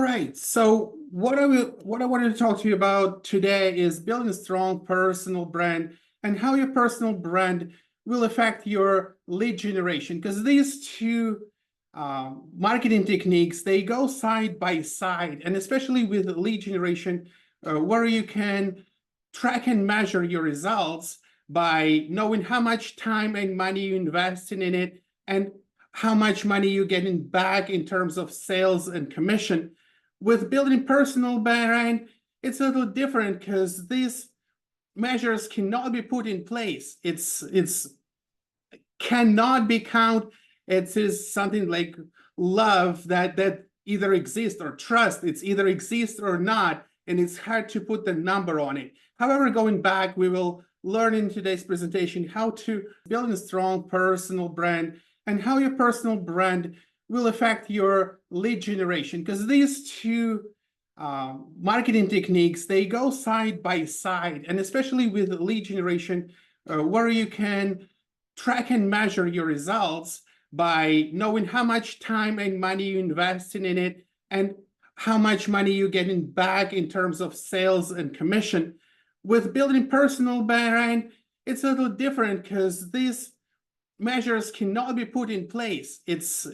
Right. So what I wanted to talk to you about today is building a strong personal brand and how your personal brand will affect your lead generation. Because these two marketing techniques, they go side by side, and especially with lead generation, where you can track and measure your results by knowing how much time and money you invest in it and how much money you're getting back in terms of sales and commission. With building personal brand, it's a little different because these measures cannot be put in place. It's cannot be counted. It is something like love that either exists, or trust. It's either exists or not, and it's hard to put the number on it. However, going back, we will learn in today's presentation how to build a strong personal brand and how your personal brand will affect your lead generation, because these two marketing techniques, they go side by side, and especially with lead generation, where you can track and measure your results by knowing how much time and money you invest in it and how much money you're getting back in terms of sales and commission. With building personal brand, it's a little different because these measures cannot be put in place. It's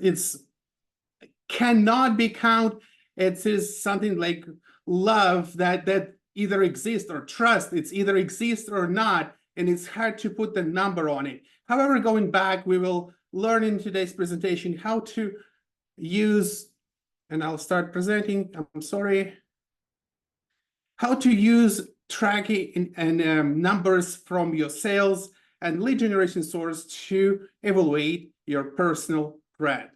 cannot be counted. It is something like love that either exists, or trust. It's either exists or not, and it's hard to put the number on it. However, going back, we will learn in today's presentation how to use, and I'll start presenting, I'm sorry, how to use tracking and numbers from your sales and lead generation source to evaluate your personal brand.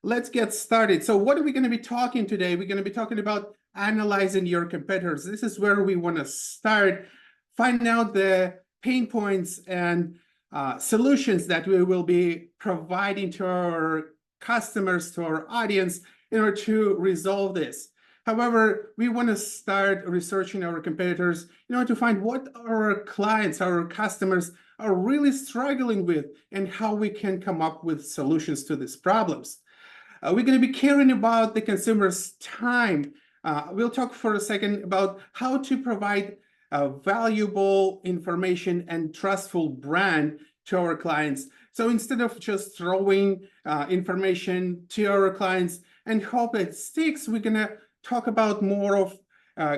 Let's get started. So what are we going to be talking today? We're going to be talking about analyzing your competitors. This is where we want to start, find out the pain points and solutions that we will be providing to our customers, to our audience, in order to resolve this. However, we want to start researching our competitors in order to find what our clients, our customers are really struggling with, and how we can come up with solutions to these problems. We're going to be caring about the consumer's time. We'll talk for a second about how to provide valuable information and trustful brand to our clients. So instead of just throwing information to our clients and hope it sticks, we're going to talk about more of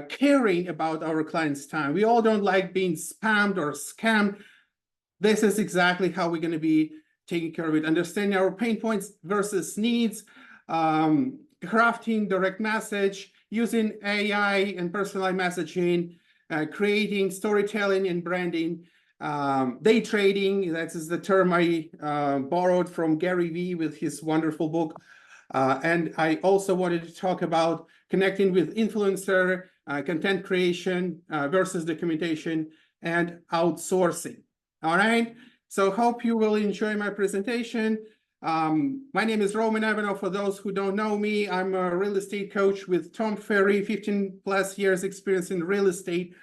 caring about our clients' time. We all don't like being spammed or scammed. This is exactly how we're going to be taking care of it, understanding our pain points versus needs, crafting direct message, using AI and personalized messaging, creating storytelling and branding, day trading. That is the term I borrowed from Gary Vee with his wonderful book. And I also wanted to talk about connecting with influencer, content creation versus documentation, and outsourcing. All right. So hope you will enjoy my presentation. My name is Ivanov. For those who don't know me, I'm a real estate coach with Tom Ferry, 15 plus years experience in real estate.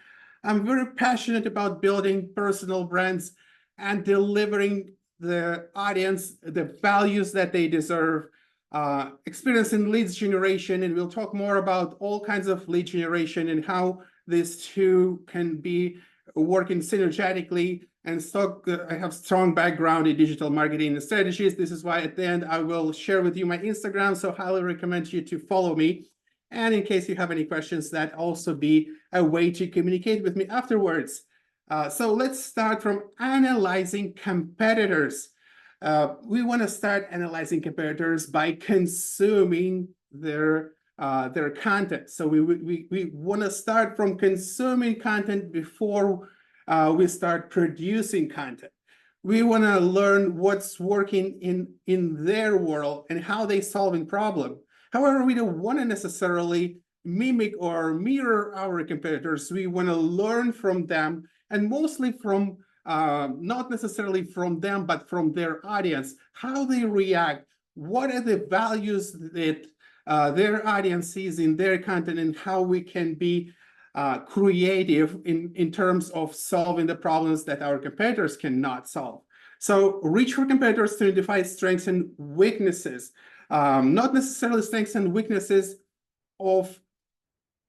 I'm very passionate about building personal brands and delivering the audience the values that they deserve. Experience in leads generation, and we'll talk more about all kinds of lead generation and how these two can be working synergetically. And I have strong background in digital marketing and strategies. This is why at the end I will share with you my Instagram, so highly recommend you to follow me. And in case you have any questions, that also be a way to communicate with me afterwards. So let's start from analyzing competitors. We want to start analyzing competitors by consuming their content. So we want to start from consuming content before we start producing content. We want to learn what's working in their world and how they solving problem. However, we don't want to necessarily mimic or mirror our competitors. We want to learn from them, and mostly from not necessarily from them, but from their audience, how they react, what are the values that their audience sees in their content, and how we can be creative in terms of solving the problems that our competitors cannot solve. So reach for competitors to identify strengths and weaknesses, not necessarily strengths and weaknesses of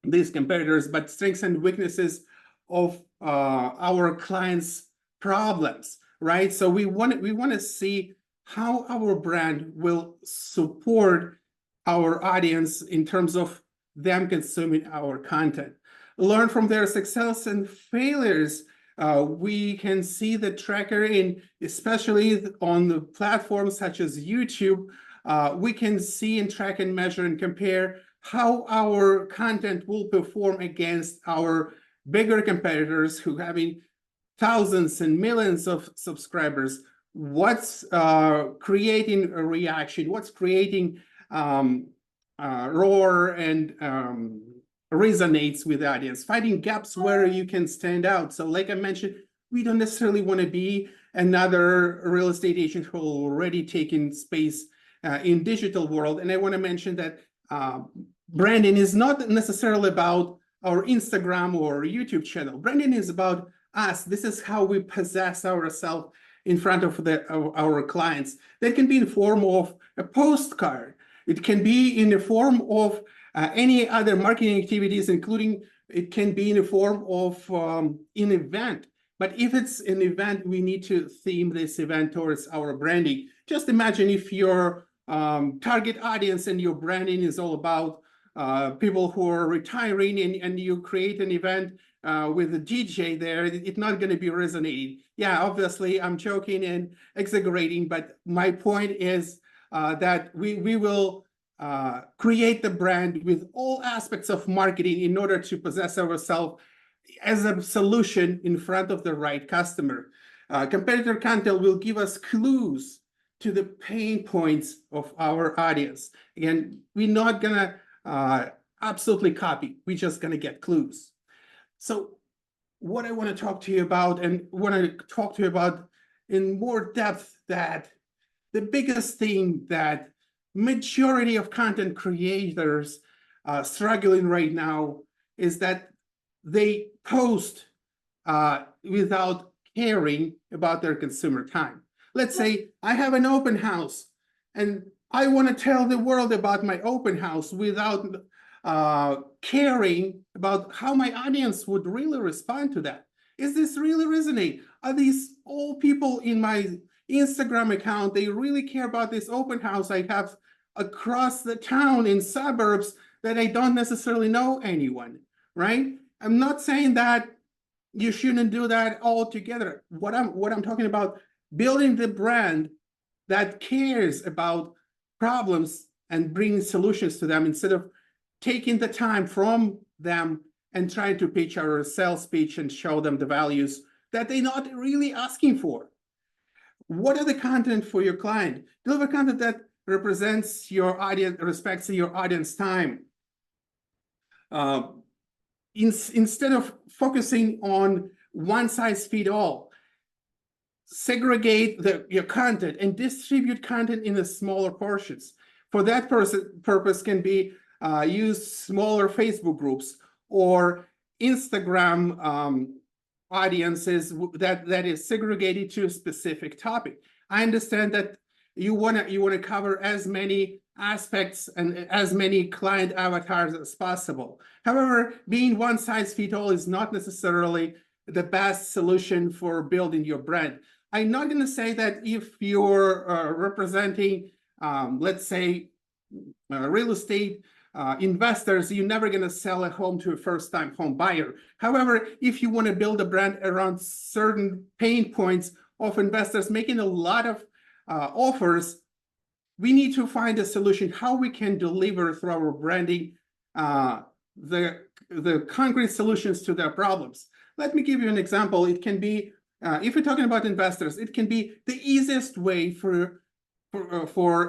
these competitors, but strengths and weaknesses of our clients' problems, right? So we want to see how our brand will support our audience in terms of them consuming our content. Learn from their success and failures. We can see the tracker in, especially on the platforms such as YouTube. We can see and track and measure and compare how our content will perform against our bigger competitors who having thousands and millions of subscribers. What's creating a reaction? What's creating roar and resonates with the audience? Finding gaps where you can stand out. So like I mentioned, we don't necessarily want to be another real estate agent who already taken space in digital world. And I want to mention that branding is not necessarily about our Instagram or YouTube channel. Branding is about us. This is how we possess ourselves in front of our clients. That can be in form of a postcard. It can be in the form of any other marketing activities, including it can be in the form of an event. But if it's an event, we need to theme this event towards our branding. Just imagine if your target audience and your branding is all about people who are retiring, and you create an event with a DJ there, it's not going to be resonating. Yeah, obviously, I'm joking and exaggerating, but my point is that we will create the brand with all aspects of marketing in order to possess ourselves as a solution in front of the right customer. Competitor content will give us clues to the pain points of our audience. Again, we're not gonna absolutely copy. We're just gonna get clues. So what I want to talk to you about, and want to talk to you about in more depth, that the biggest thing that majority of content creators struggling right now is that they post without caring about their consumer time. Let's say I have an open house and I want to tell the world about my open house without caring about how my audience would really respond to that. Is this really resonate? Are these all people in my Instagram account, they really care about this open house I have across the town in suburbs that I don't necessarily know anyone, right? I'm not saying that you shouldn't do that altogether. What I'm talking about, building the brand that cares about problems and bringing solutions to them instead of taking the time from them and trying to pitch our sales pitch and show them the values that they're not really asking for. What are the content for your client? Deliver content that represents your audience, respects your audience time. Instead of focusing on one size fits all, segregate your content and distribute content in the smaller portions. For that purpose can be use smaller Facebook groups or Instagram audiences that is segregated to a specific topic. I understand that you wanna cover as many aspects and as many client avatars as possible. However, being one size fits all is not necessarily the best solution for building your brand. I'm not going to say that if you're representing, let's say, real estate investors, you're never going to sell a home to a first-time home buyer. However, if you want to build a brand around certain pain points of investors making a lot of offers, we need to find a solution how we can deliver through our branding the concrete solutions to their problems. Let me give you an example. It can be, if we're talking about investors, it can be the easiest way for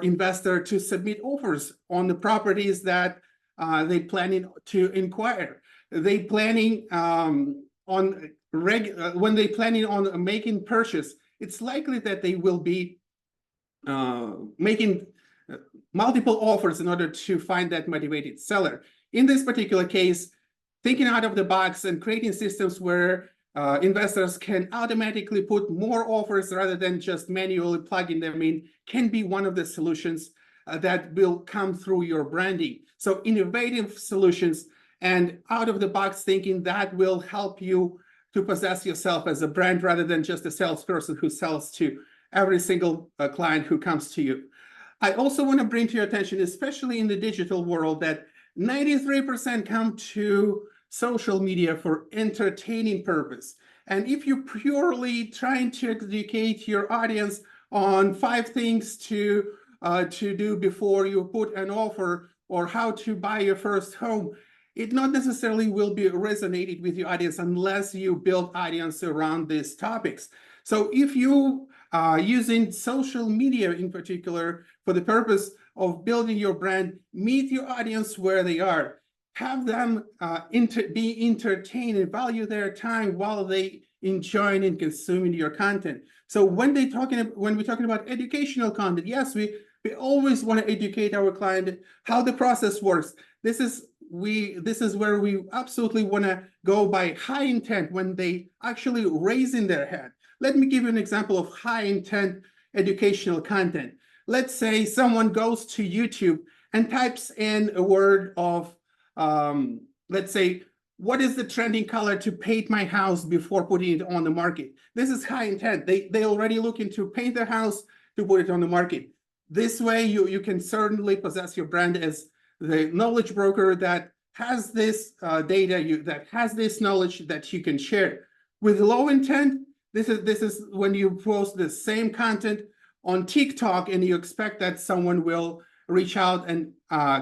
investor to submit offers on the properties that they planning to inquire. They planning when they planning on making purchase, it's likely that they will be making multiple offers in order to find that motivated seller. In this particular case, thinking out of the box and creating systems where investors can automatically put more offers rather than just manually plugging them in can be one of the solutions. that will come through your branding. So innovative solutions and out-of-the-box thinking that will help you to possess yourself as a brand rather than just a salesperson who sells to every single client who comes to you. I also want to bring to your attention, especially in the digital world, that 93% come to social media for entertaining purpose. And if you're purely trying to educate your audience on 5 things to do before you put an offer or how to buy your first home, it not necessarily will be resonating with your audience unless you build audience around these topics. So if you are using social media in particular for the purpose of building your brand, meet your audience where they are. Have them be entertained and value their time while they enjoying and consuming your content. So when we're talking about educational content, yes, we always want to educate our client how the process works. This is where we absolutely want to go by high intent when they actually raising their hand. Let me give you an example of high intent educational content. Let's say someone goes to YouTube and types in a word of, let's say, what is the trending color to paint my house before putting it on the market? This is high intent. They already looking to paint their house to put it on the market. This way, you can certainly possess your brand as the knowledge broker that has this data, that has this knowledge that you can share. With low intent, this is when you post the same content on TikTok and you expect that someone will reach out and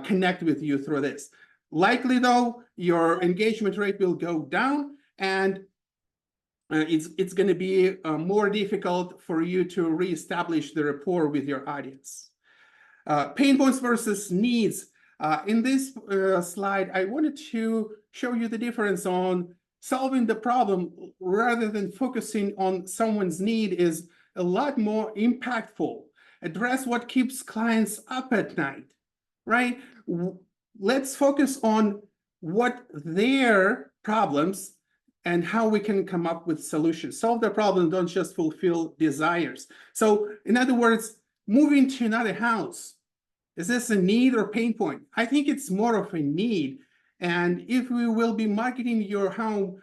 connect with you through this. Likely though, your engagement rate will go down and it's going to be more difficult for you to reestablish the rapport with your audience. Pain points versus needs. In this slide, I wanted to show you the difference on solving the problem rather than focusing on someone's need is a lot more impactful. Address what keeps clients up at night, right? Let's focus on what their problems and how we can come up with solutions. Solve the problem, don't just fulfill desires. So in other words, moving to another house, is this a need or pain point? I think it's more of a need. And if we will be marketing your home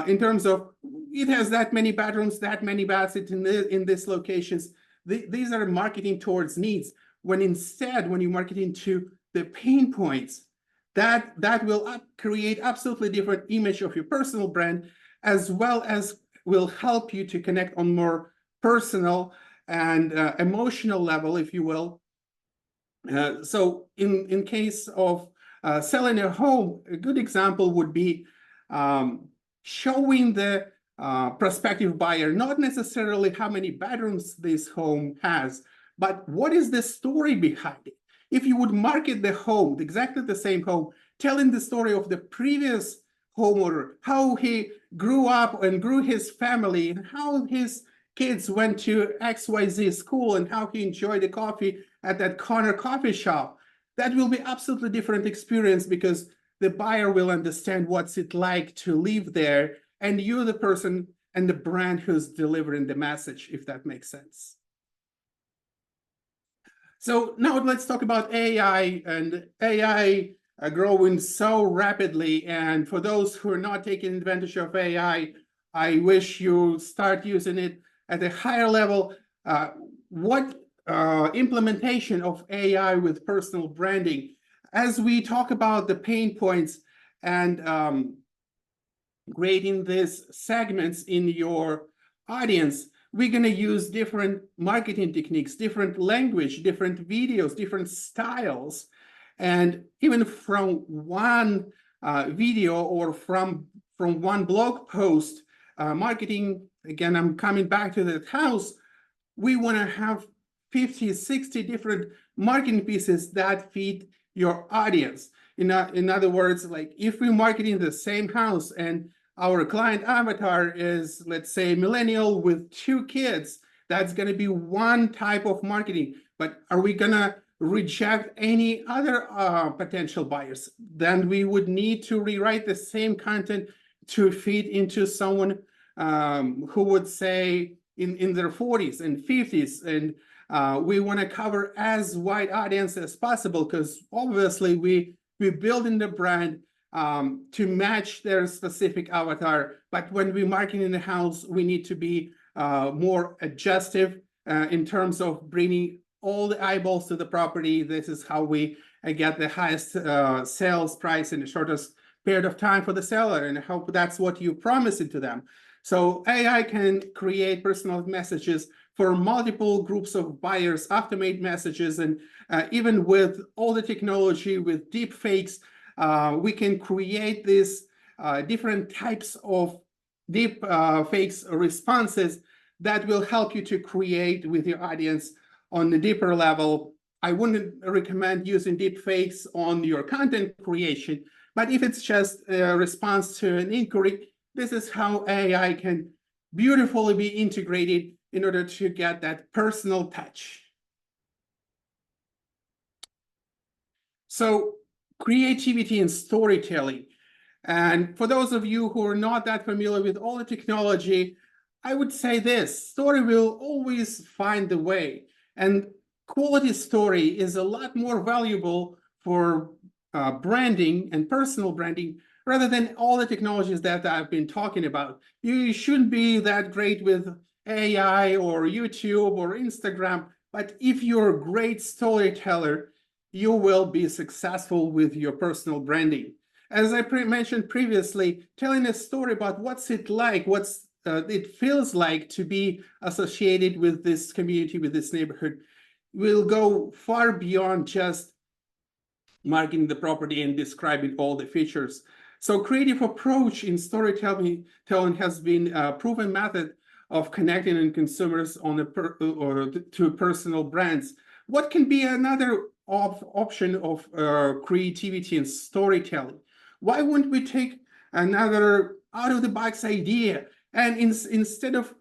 in terms of it has that many bedrooms, that many baths in these locations, these are marketing towards needs. When instead, when you market into the pain points, that will create absolutely different image of your personal brand, as well as will help you to connect on more personal and emotional level, if you will. So in case of selling a home, a good example would be showing the prospective buyer, not necessarily how many bedrooms this home has, but what is the story behind it. If you would market the home, exactly the same home, telling the story of the previous homeowner, how he grew up and grew his family, and how his kids went to XYZ school, and how he enjoyed the coffee at that corner coffee shop, that will be absolutely different experience because the buyer will understand what's it like to live there, and you're the person and the brand who's delivering the message, if that makes sense. So now let's talk about AI, and AI growing so rapidly. And for those who are not taking advantage of AI, I wish you start using it at a higher level. What implementation of AI with personal branding? As we talk about the pain points and creating these segments in your audience, we're going to use different marketing techniques, different language, different videos, different styles. And even from one video or from one blog post, marketing, again, I'm coming back to that house, we want to have 50, 60 different marketing pieces that feed your audience. In other words, like if we're marketing the same house and our client avatar is, let's say, millennial with 2 kids, that's going to be one type of marketing. But are we going to reject any other potential buyers? Then we would need to rewrite the same content to feed into someone who would say in their 40s and 50s and We want to cover as wide audience as possible because obviously we're building the brand to match their specific avatar. But when we market in the house, we need to be more adjustive in terms of bringing all the eyeballs to the property. This is how we get the highest sales price in the shortest period of time for the seller, and I hope that's what you promise it to them. So AI can create personalized messages for multiple groups of buyers, automate messages, and even with all the technology, with deep fakes, we can create these different types of deep fakes responses that will help you to create with your audience on a deeper level. I wouldn't recommend using deep fakes on your content creation, but if it's just a response to an inquiry, this is how AI can beautifully be integrated in order to get that personal touch. So creativity and storytelling. And for those of you who are not that familiar with all the technology, I would say this: story will always find the way. And quality story is a lot more valuable for branding and personal branding rather than all the technologies that I've been talking about. You shouldn't be that great with AI or YouTube or Instagram, but if you're a great storyteller, you will be successful with your personal branding. As I mentioned previously, telling a story about what's it like, what's it feels like to be associated with this community, with this neighborhood, will go far beyond just marketing the property and describing all the features. So creative approach in storytelling has been a proven method of connecting in consumers on to personal brands. What can be another option of creativity and storytelling? Why wouldn't we take another out-of-the-box idea and instead of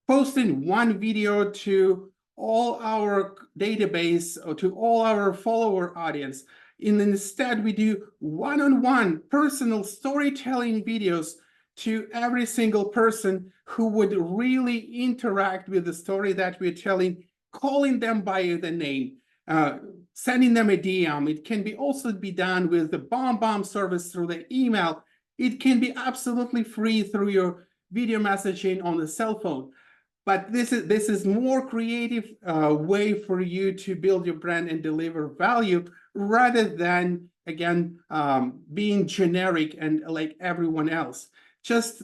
posting one video to all our database or to all our follower audience, instead we do one-on-one personal storytelling videos to every single person who would really interact with the story that we're telling, calling them by the name, sending them a DM. It can be also be done with the bomb service through the email. It can be absolutely free through your video messaging on the cell phone. But this is more creative way for you to build your brand and deliver value rather than, again, being generic and like everyone else. Just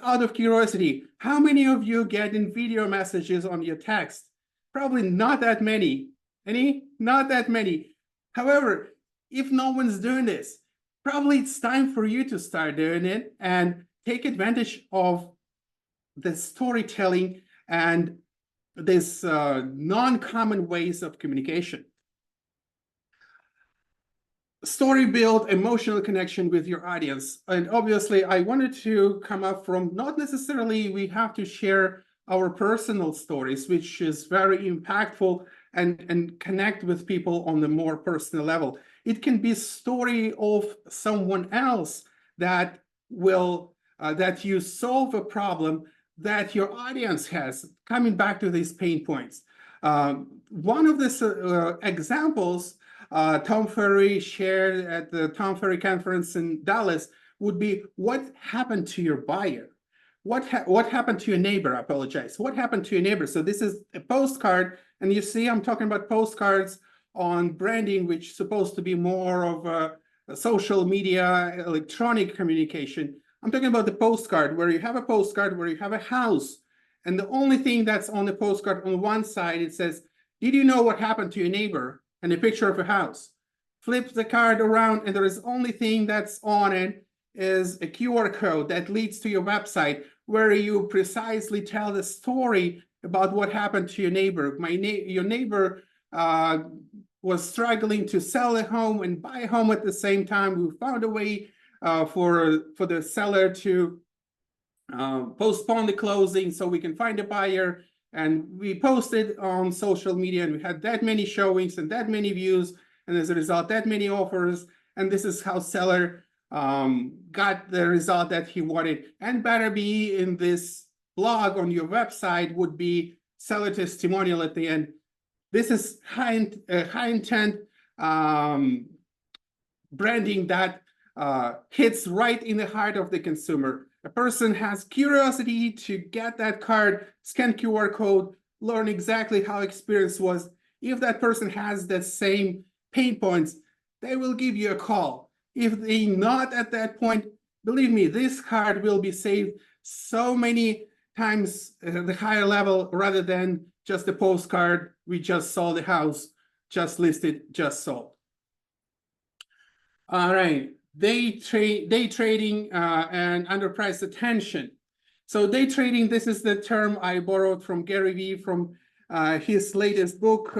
out of curiosity, how many of you get in video messages on your text? Probably not that many. Any? Not that many. However, if no one's doing this, probably it's time for you to start doing it and take advantage of the storytelling and this non-common ways of communication. Story build emotional connection with your audience. And obviously, I wanted to come up from not necessarily we have to share our personal stories, which is very impactful and connect with people on the more personal level. It can be a story of someone else that will that you solve a problem that your audience has, coming back to these pain points. One of the examples Tom Ferry shared at the Tom Ferry conference in Dallas would be, what happened to your buyer? What happened to your neighbor? I apologize. What happened to your neighbor? So this is a postcard, and you see I'm talking about postcards on branding, which is supposed to be more of a social media, electronic communication. I'm talking about the postcard, where you have a postcard, where you have a house, and the only thing that's on the postcard on one side, it says, did you know what happened to your neighbor? And a picture of a house. Flip the card around, and there is only thing that's on it is a QR code that leads to your website, where you precisely tell the story about what happened to your neighbor. Your neighbor was struggling to sell a home and buy a home at the same time. We found a way for the seller to postpone the closing so we can find a buyer. And we posted on social media, and we had that many showings and that many views, and as a result, that many offers. And this is how seller got the result that he wanted. And better be in this blog on your website would be seller testimonial at the end. This is high intent branding that hits right in the heart of the consumer. A person has curiosity to get that card, scan QR code, learn exactly how experience was. If that person has the same pain points, they will give you a call. If they not at that point, believe me, this card will be saved so many times at the higher level rather than just a postcard. We just sold the house, just listed, just sold. All right, day trading and underpriced attention. So day trading, this is the term I borrowed from Gary Vee from his latest book,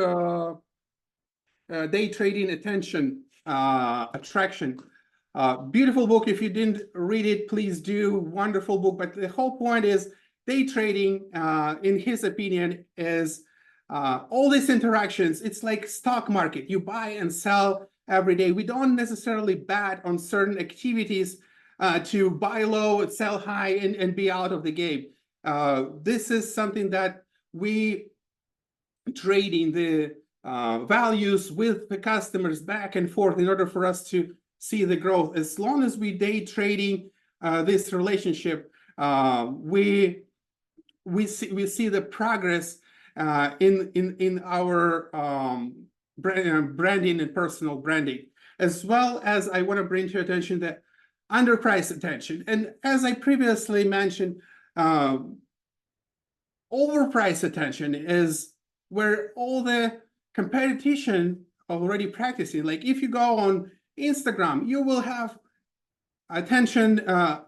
Day Trading Attention Attraction. Beautiful book. If you didn't read it, please do. Wonderful book. But the whole point is day trading, in his opinion, is all these interactions. It's like stock market. You buy and sell every day. We don't necessarily bet on certain activities to buy low, sell high, and be out of the game. This is something that we trading the values with the customers back and forth in order for us to see the growth. As long as we day trading this relationship, we see the progress in our branding and personal branding, as well as I want to bring to your attention that underpriced attention. And as I previously mentioned, overpriced attention is where all the competition already practicing. Like if you go on Instagram, you will have attention,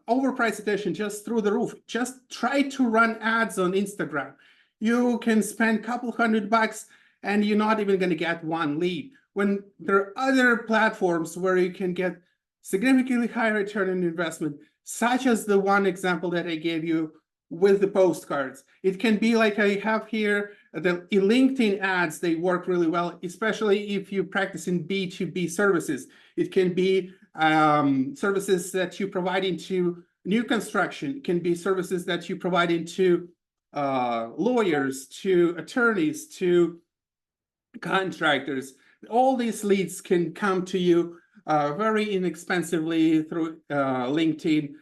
overpriced attention just through the roof. Just try to run ads on Instagram. You can spend a couple $100 and you're not even going to get one lead. When there are other platforms where you can get significantly higher return on investment, such as the one example that I gave you with the postcards. It can be like I have here, the LinkedIn ads, they work really well, especially if you practice in B2B services. It can be services that you provide into new construction. It can be services that you provide into lawyers, to attorneys, to contractors. All these leads can come to you very inexpensively through LinkedIn.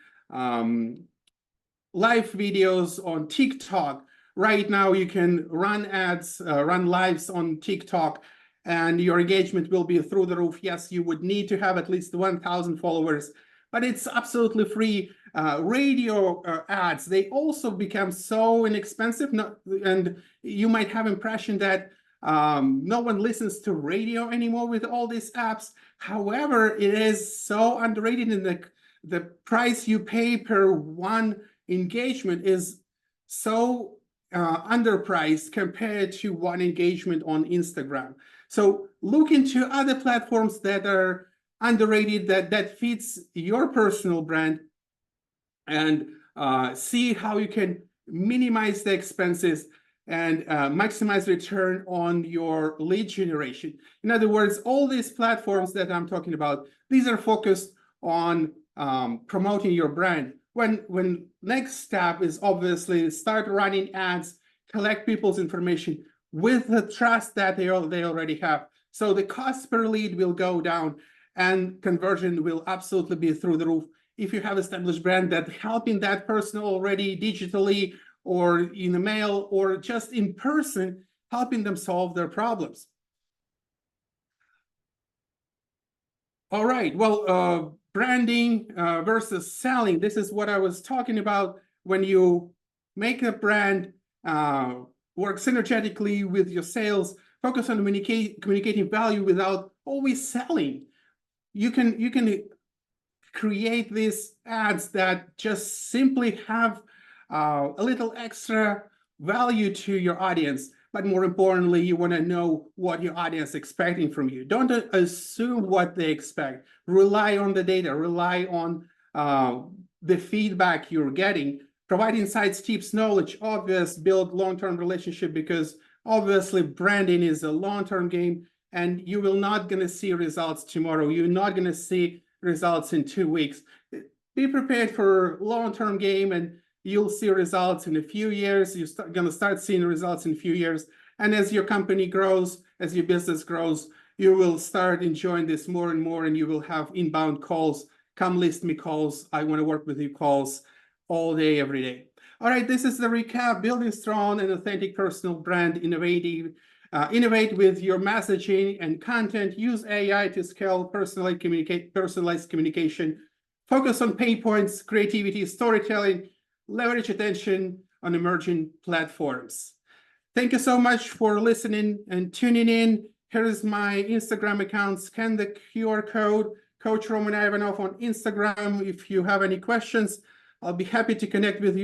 Live videos on TikTok. Right now, you can run ads, run lives on TikTok, and your engagement will be through the roof. Yes, you would need to have at least 1,000 followers, but it's absolutely free. Radio ads, they also become so inexpensive, and you might have impression that no one listens to radio anymore with all these apps. However, it is so underrated in the price you pay per one engagement is so underpriced compared to one engagement on Instagram. So look into other platforms that are underrated, that fits your personal brand, and see how you can minimize the expenses and maximize return on your lead generation. In other words, all these platforms that I'm talking about, these are focused on promoting your brand. When next step is obviously start running ads, collect people's information with the trust that they already have. So the cost per lead will go down and conversion will absolutely be through the roof. If you have established brand that helping that person already digitally or in the mail or just in person, helping them solve their problems. All right, well, branding versus selling. This is what I was talking about. When you make a brand work synergetically with your sales, focus on communicating value without always selling. You can create these ads that just simply have a little extra value to your audience. But more importantly, you want to know what your audience is expecting from you. Don't assume what they expect. Rely on the data. Rely on the feedback you're getting. Provide insights, tips, knowledge, obvious, build long-term relationship, because obviously branding is a long-term game and you will not going to see results tomorrow. You're not going to see results in 2 weeks. Be prepared for long-term game and you'll see results in a few years. You're going to start seeing results in a few years. And as your company grows, as your business grows, you will start enjoying this more and more, and you will have inbound calls, come list me calls, I want to work with you calls all day, every day. All right, this is the recap: building strong and authentic personal brand, innovate with your messaging and content, use AI to scale personalized communication, focus on pain points, creativity, storytelling, leverage attention on emerging platforms. Thank you so much for listening and tuning in. Here is my Instagram account. Scan the QR code, Coach Roman Ivanov on Instagram. If you have any questions, I'll be happy to connect with you.